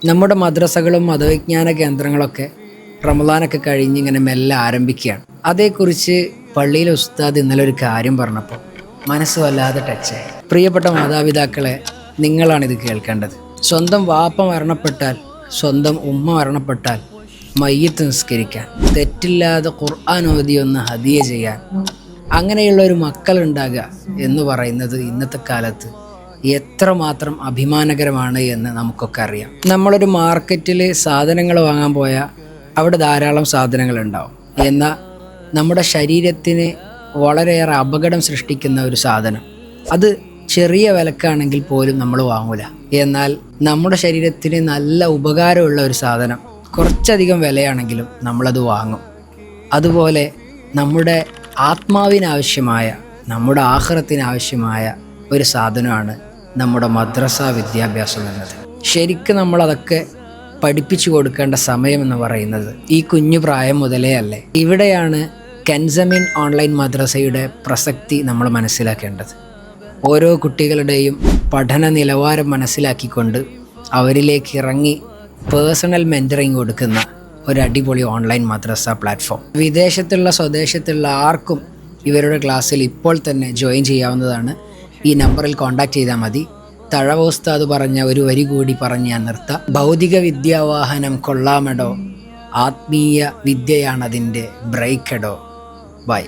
നമ്മുടെ മദ്രസകളും മതവിജ്ഞാന കേന്ദ്രങ്ങളൊക്കെ റമദാനൊക്കെ കഴിഞ്ഞ് ഇങ്ങനെ മെല്ലെ ആരംഭിക്കുകയാണ്. അതേക്കുറിച്ച് പള്ളിയിലെ ഉസ്താദ് ഇന്നലെ ഒരു കാര്യം പറഞ്ഞപ്പോൾ മനസ്സ് വല്ലാതെ ടച്ചായി. പ്രിയപ്പെട്ട മാതാപിതാക്കളെ, നിങ്ങളാണിത് കേൾക്കേണ്ടത്. സ്വന്തം വാപ്പ മരണപ്പെട്ടാൽ, സ്വന്തം ഉമ്മ മരണപ്പെട്ടാൽ മയ്യത്ത് നിസ്കരിക്കാൻ, തെറ്റില്ലാതെ ഖുർആൻ ഓതിയൊന്ന് ഹദിയ ചെയ്യാൻ, അങ്ങനെയുള്ള ഒരു മക്കളുണ്ടാകുക എന്ന് പറയുന്നത് ഇന്നത്തെ കാലത്ത് എത്രമാത്രം അഭിമാനകരമാണ് എന്ന് നമുക്കൊക്കെ അറിയാം. നമ്മളൊരു മാർക്കറ്റിൽ സാധനങ്ങൾ വാങ്ങാൻ പോയാൽ അവിടെ ധാരാളം സാധനങ്ങളുണ്ടാവും. എന്നാൽ നമ്മുടെ ശരീരത്തിന് വളരെയേറെ അപകടം സൃഷ്ടിക്കുന്ന ഒരു സാധനം, അത് ചെറിയ വിലക്കാണെങ്കിൽ പോലും നമ്മൾ വാങ്ങൂല. എന്നാൽ നമ്മുടെ ശരീരത്തിന് നല്ല ഉപകാരമുള്ള ഒരു സാധനം കുറച്ചധികം വിലയാണെങ്കിലും നമ്മളത് വാങ്ങും. അതുപോലെ നമ്മുടെ ആത്മാവിനാവശ്യമായ, നമ്മുടെ ആഖിറത്തിനാവശ്യമായ ഒരു സാധനമാണ് നമ്മുടെ മദ്രസ വിദ്യാഭ്യാസം എന്നത്. ശരിക്കും നമ്മളതൊക്കെ പഠിപ്പിച്ചു കൊടുക്കേണ്ട സമയം എന്ന് പറയുന്നത് ഈ കുഞ്ഞു പ്രായം മുതലേ അല്ലേ. ഇവിടെയാണ് കെൻസമിൻ ഓൺലൈൻ മദ്രസയുടെ പ്രസക്തി നമ്മൾ മനസ്സിലാക്കേണ്ടത്. ഓരോ കുട്ടികളുടെയും പഠന നിലവാരം മനസ്സിലാക്കിക്കൊണ്ട് അവരിലേക്ക് ഇറങ്ങി പേഴ്സണൽ മെൻറ്ററിങ് കൊടുക്കുന്ന ഒരു അടിപൊളി ഓൺലൈൻ മദ്രസ പ്ലാറ്റ്ഫോം. വിദേശത്തുള്ള സ്വദേശത്തുള്ള ആർക്കും ഇവരുടെ ക്ലാസ്സിൽ ഇപ്പോൾ തന്നെ ജോയിൻ ചെയ്യാവുന്നതാണ്. ഈ നമ്പറിൽ കോൺടാക്റ്റ് ചെയ്താൽ മതി. തഴവ ഉസ്താദ് പറഞ്ഞ ഒരു വരി കൂടി പറഞ്ഞ് ഞാൻ നിർത്താം. ഭൗതിക വിദ്യാവാഹനം കൊള്ളാമെടോ, ആത്മീയ വിദ്യയാണതിൻ്റെ ബ്രേക്കെടോ. ബൈ.